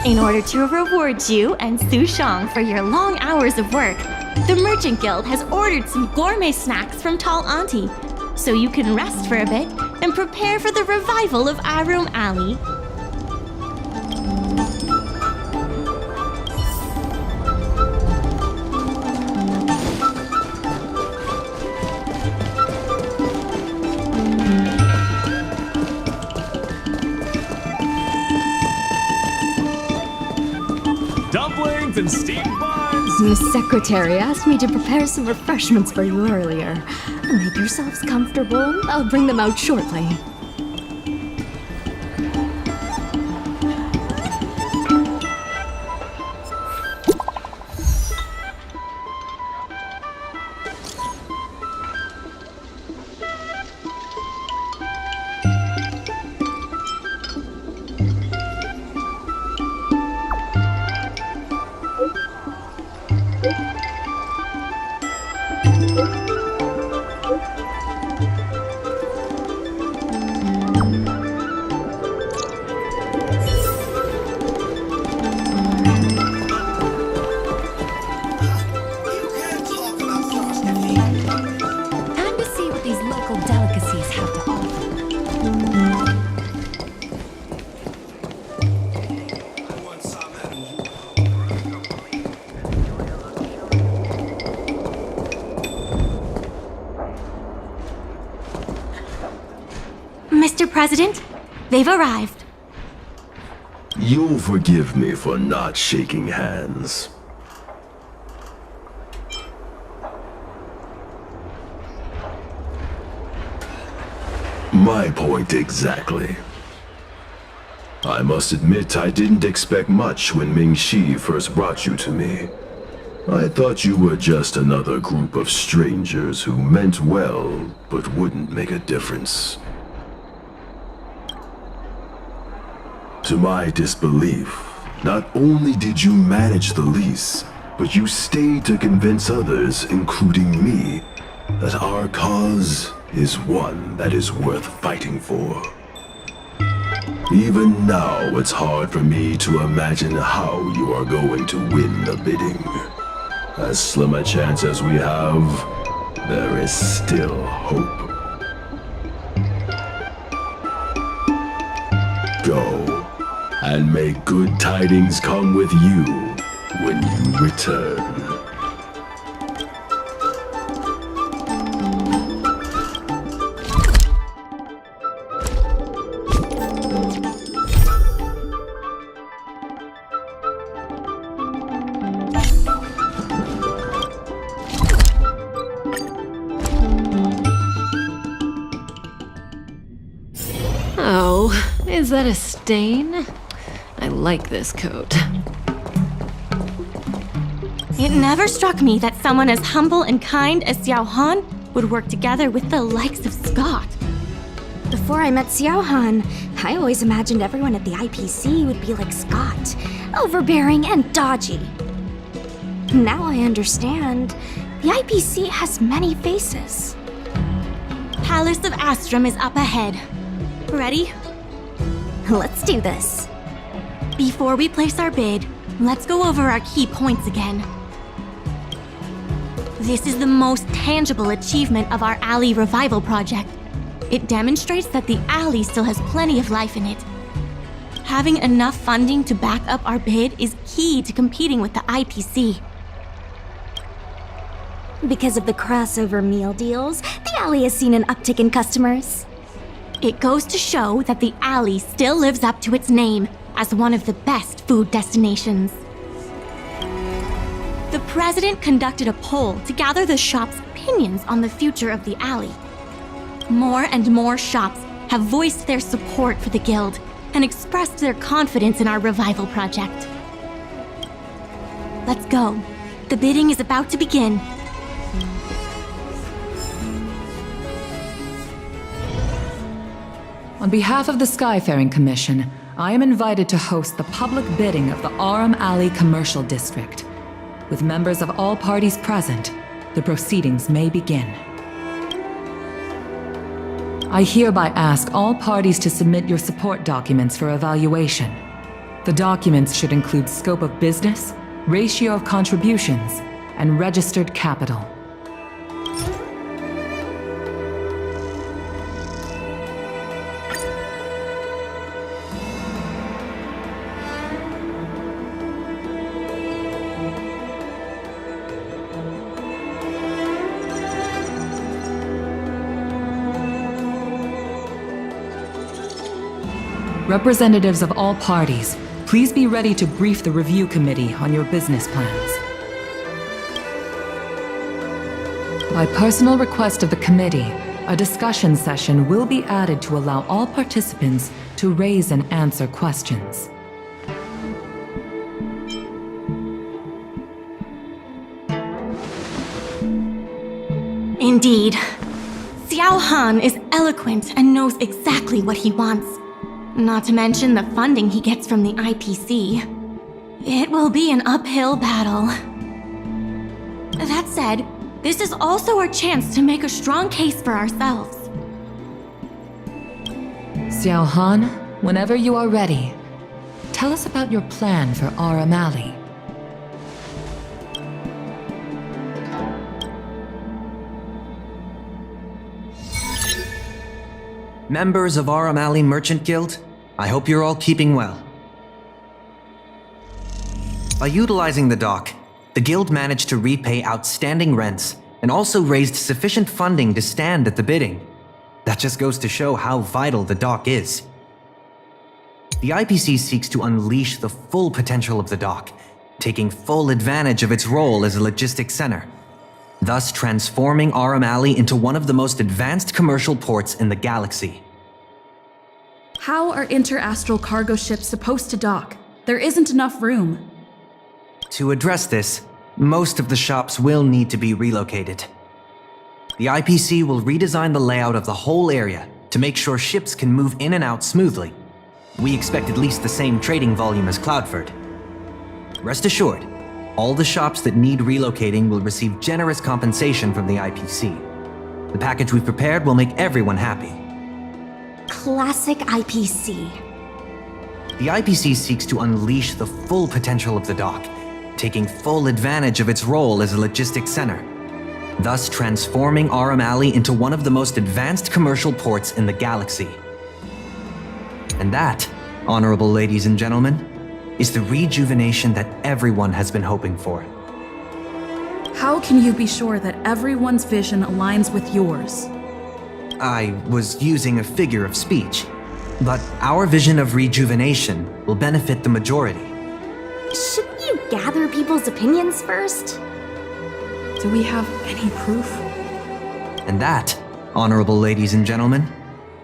In order to reward you and Su Shang for your long hours of work, the Merchant Guild has ordered some gourmet snacks from Tall Auntie, so you can rest for a bit and prepare for the revival of Aurum Alley. Dumplings and steamed buns! Miss Secretary asked me to prepare some refreshments for you earlier. Make yourselves comfortable. I'll bring them out shortly. Mr. President, they've arrived. You'll forgive me for not shaking hands. My point exactly. I must admit I didn't expect much when Mingxi first brought you to me. I thought you were just another group of strangers who meant well, but wouldn't make a difference. To my disbelief, not only did you manage the lease, but you stayed to convince others, including me, that our cause is one that is worth fighting for. Even now, it's hard for me to imagine how you are going to win the bidding. As slim a chance as we have, there is still hope. Go. And may good tidings come with you when you return. Oh, is that a stain? I like this coat. It never struck me that someone as humble and kind as Xiao Han would work together with the likes of Scott. Before I met Xiao Han, I always imagined everyone at the IPC would be like Scott, overbearing and dodgy. Now I understand. The IPC has many faces. Palace of Astrum is up ahead. Ready? Let's do this. Before we place our bid, let's go over our key points again. This is the most tangible achievement of our Alley Revival project. It demonstrates that the Alley still has plenty of life in it. Having enough funding to back up our bid is key to competing with the IPC. Because of the crossover meal deals, the Alley has seen an uptick in customers. It goes to show that the Alley still lives up to its name as one of the best food destinations. The president conducted a poll to gather the shop's opinions on the future of the Alley. More and more shops have voiced their support for the guild and expressed their confidence in our revival project. Let's go. The bidding is about to begin. On behalf of the Skyfaring Commission, I am invited to host the public bidding of the Aurum Alley Commercial District. With members of all parties present, the proceedings may begin. I hereby ask all parties to submit your support documents for evaluation. The documents should include scope of business, ratio of contributions, and registered capital. Representatives of all parties, please be ready to brief the review committee on your business plans. By personal request of the committee, a discussion session will be added to allow all participants to raise and answer questions. Indeed. Xiao Han is eloquent and knows exactly what he wants. Not to mention the funding he gets from the IPC. It will be an uphill battle. That said, this is also our chance to make a strong case for ourselves. Xiao Han, whenever you are ready, tell us about your plan for Aurum Alley. Members of Aurum Alley Merchant Guild, I hope you're all keeping well. By utilizing the dock, the guild managed to repay outstanding rents and also raised sufficient funding to stand at the bidding. That just goes to show how vital the dock is. The IPC seeks to unleash the full potential of the dock, taking full advantage of its role as a logistics center, thus transforming Aurum Alley into one of the most advanced commercial ports in the galaxy. How are interastral cargo ships supposed to dock? There isn't enough room. To address this, most of the shops will need to be relocated. The IPC will redesign the layout of the whole area to make sure ships can move in and out smoothly. We expect at least the same trading volume as Cloudford. Rest assured, all the shops that need relocating will receive generous compensation from the IPC. The package we've prepared will make everyone happy. Classic IPC. The IPC seeks to unleash the full potential of the dock, taking full advantage of its role as a logistics center, thus transforming Aurum Alley into one of the most advanced commercial ports in the galaxy. And that, honorable ladies and gentlemen, is the rejuvenation that everyone has been hoping for. How can you be sure that everyone's vision aligns with yours? I was using a figure of speech, but our vision of rejuvenation will benefit the majority. Shouldn't you gather people's opinions first? Do we have any proof? And that, honorable ladies and gentlemen,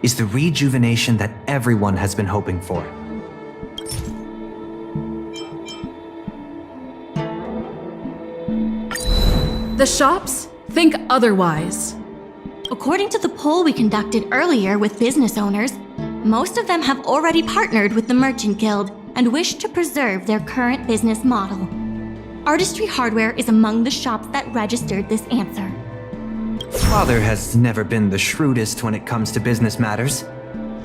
is the rejuvenation that everyone has been hoping for. The shops think otherwise. According to the poll we conducted earlier with business owners, most of them have already partnered with the Merchant Guild and wish to preserve their current business model. Artistry Hardware is among the shops that registered this answer. Father has never been the shrewdest when it comes to business matters.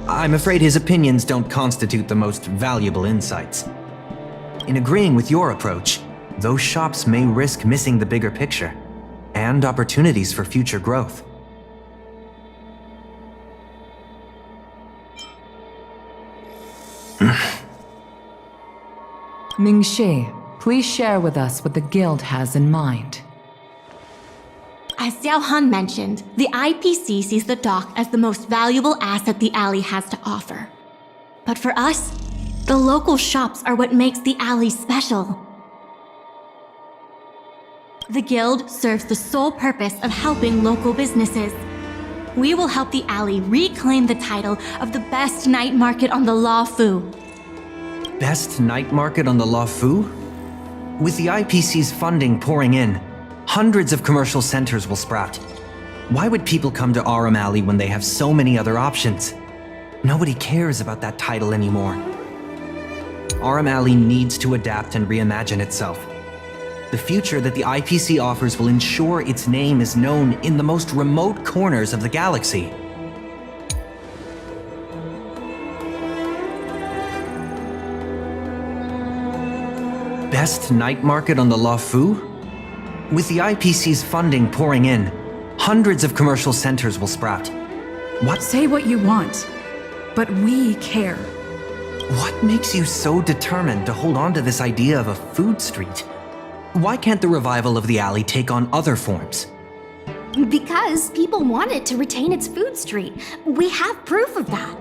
I'm afraid his opinions don't constitute the most valuable insights. In agreeing with your approach, those shops may risk missing the bigger picture and opportunities for future growth. Mingxi, please share with us what the guild has in mind. As Xiao Han mentioned, the IPC sees the dock as the most valuable asset the alley has to offer. But for us, the local shops are what makes the alley special. The guild serves the sole purpose of helping local businesses. We will help the alley reclaim the title of the best night market on the Law Fu. Best night market on the Law Fu? With the IPC's funding pouring in, hundreds of commercial centers will sprout. Why would people come to Aurum Alley when they have so many other options? Nobody cares about that title anymore. Aurum Alley needs to adapt and reimagine itself. The future that the IPC offers will ensure its name is known in the most remote corners of the galaxy. best night market on the Luofu? With the IPC's funding pouring in, hundreds of commercial centers will sprout. Say what you want, but we care. What makes you so determined to hold on to this idea of a food street? Why can't the revival of the alley take on other forms? Because people want it to retain its food street. We have proof of that.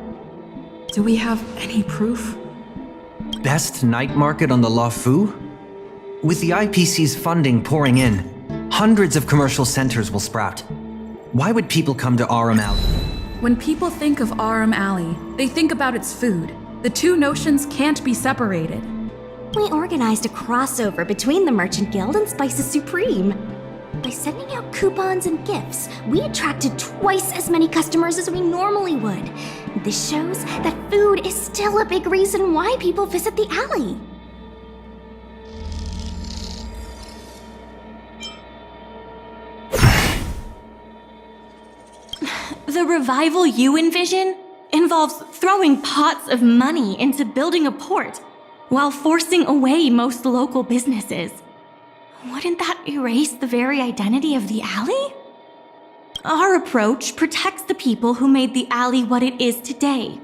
Do we have any proof? Best night market on the Luofu? With the IPC's funding pouring in, hundreds of commercial centers will sprout. Why would people come to Aurum Alley? When people think of Aurum Alley, they think about its food. The two notions can't be separated. We organized a crossover between the Merchant Guild and Spices Supreme. By sending out coupons and gifts, we attracted twice as many customers as we normally would. This shows that food is still a big reason why people visit the alley. The revival you envision involves throwing pots of money into building a port while forcing away most local businesses. Wouldn't that erase the very identity of the alley? Our approach protects the people who made the alley what it is today.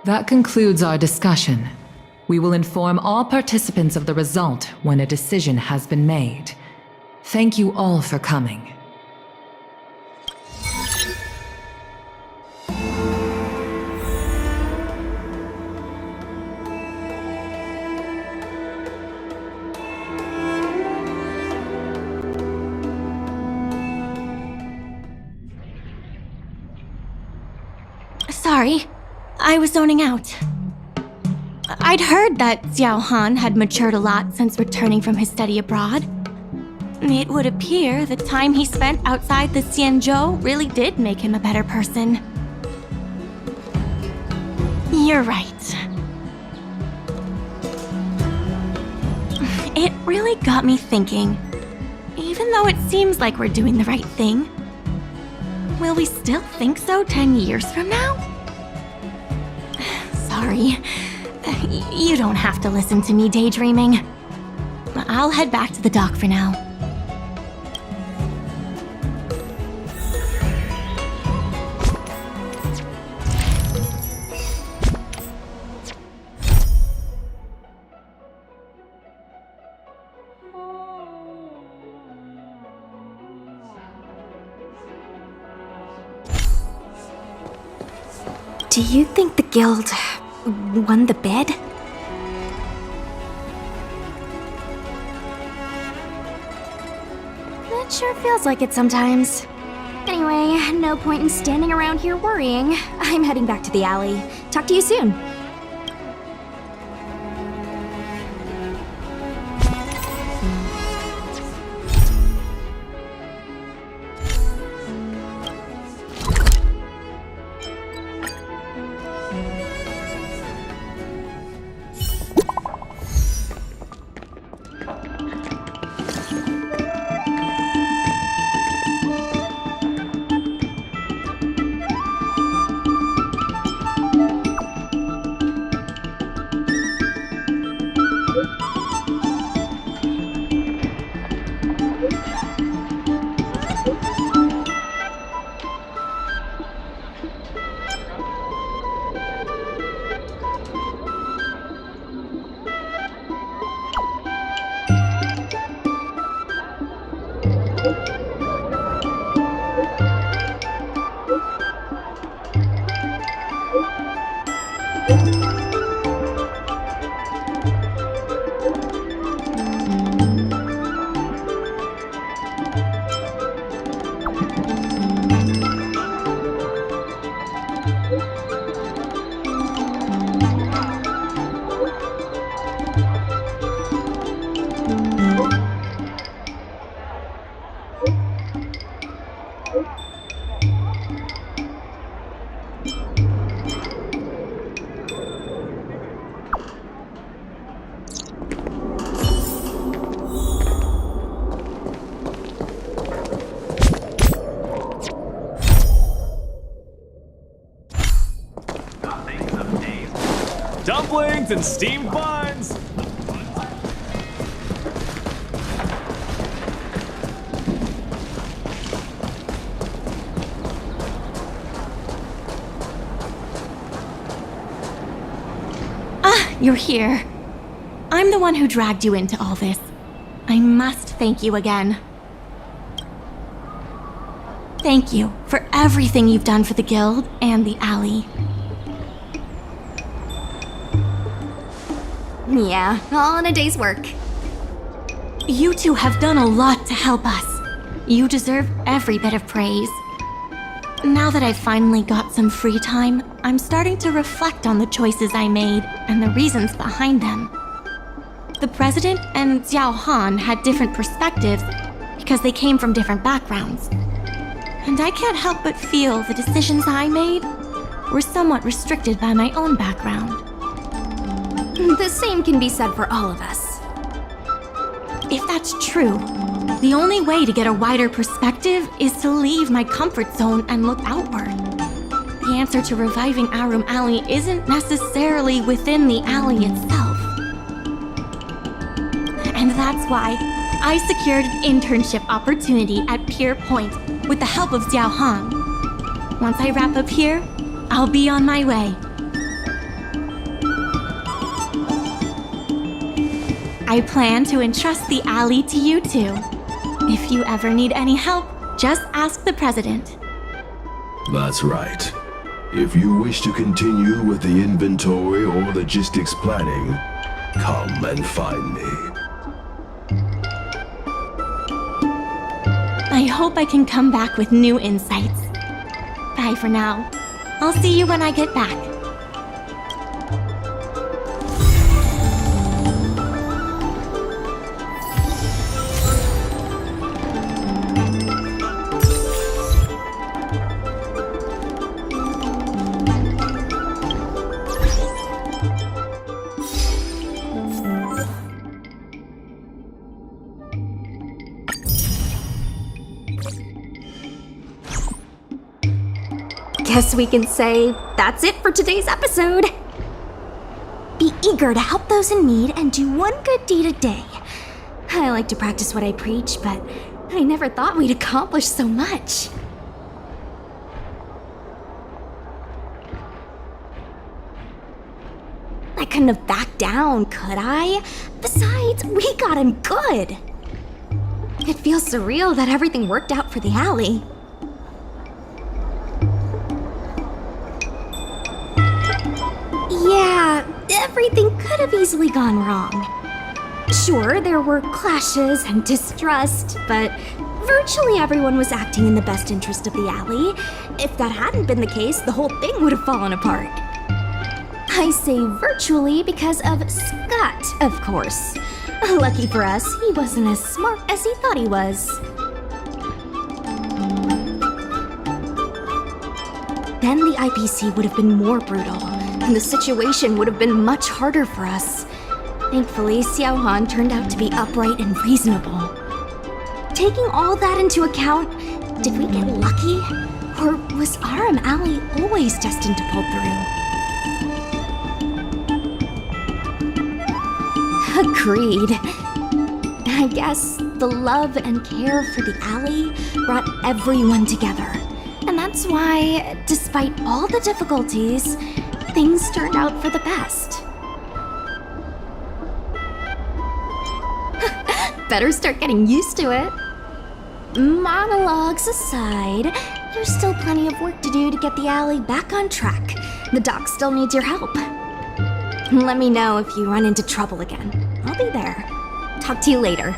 That concludes our discussion. We will inform all participants of the result when a decision has been made. Thank you all for coming. Sorry, I was zoning out. I'd heard that Xiao Han had matured a lot since returning from his study abroad. It would appear the time he spent outside the Xianzhou really did make him a better person. You're right. It really got me thinking. Even though it seems like we're doing the right thing, will we still think so 10 years from now? Sorry. You don't have to listen to me daydreaming. I'll head back to the dock for now. Do you think the guild won the bid? It sure feels like it sometimes. Anyway, no point in standing around here worrying. I'm heading back to the alley. Talk to you soon. dumplings and steamed buns. You're here. I'm the one who dragged you into all this. I must thank you again. Thank you for everything you've done for the Guild and the Alley. Yeah, all in a day's work. You two have done a lot to help us. You deserve every bit of praise. Now that I've finally got some free time, I'm starting to reflect on the choices I made and the reasons behind them. The President and Xiao Han had different perspectives because they came from different backgrounds. And I can't help but feel the decisions I made were somewhat restricted by my own background. The same can be said for all of us. If that's true, the only way to get a wider perspective is to leave my comfort zone and look outward. The answer to reviving Aurum Alley isn't necessarily within the alley itself. And that's why I secured an internship opportunity at Pier Point with the help of Xiao Han. Once I wrap up here, I'll be on my way. I plan to entrust the alley to you two. If you ever need any help, just ask the President. That's right. If you wish to continue with the inventory or logistics planning, come and find me. I hope I can come back with new insights. Bye for now. I'll see you when I get back. Guess we can say that's it for today's episode. Be eager to help those in need and do one good deed a day. I like to practice what I preach, but I never thought we'd accomplish so much. I couldn't have backed down, could I? Besides, we got him good. It feels surreal that everything worked out for the alley. Yeah, everything could have easily gone wrong. Sure, there were clashes and distrust, but virtually everyone was acting in the best interest of the alley. If that hadn't been the case, the whole thing would have fallen apart. I say virtually because of Scott, of course. Lucky for us, he wasn't as smart as he thought he was. Then the IPC would have been more brutal, and the situation would have been much harder for us. Thankfully, Xiao Han turned out to be upright and reasonable. Taking all that into account, did we get lucky? Or was Aurum Alley always destined to pull through? Agreed. I guess the love and care for the alley brought everyone together. And that's why, despite all the difficulties, things turned out for the best. Better start getting used to it. Monologues aside, there's still plenty of work to do to get the alley back on track. The doc still needs your help. Let me know if you run into trouble again. I'll be there. Talk to you later.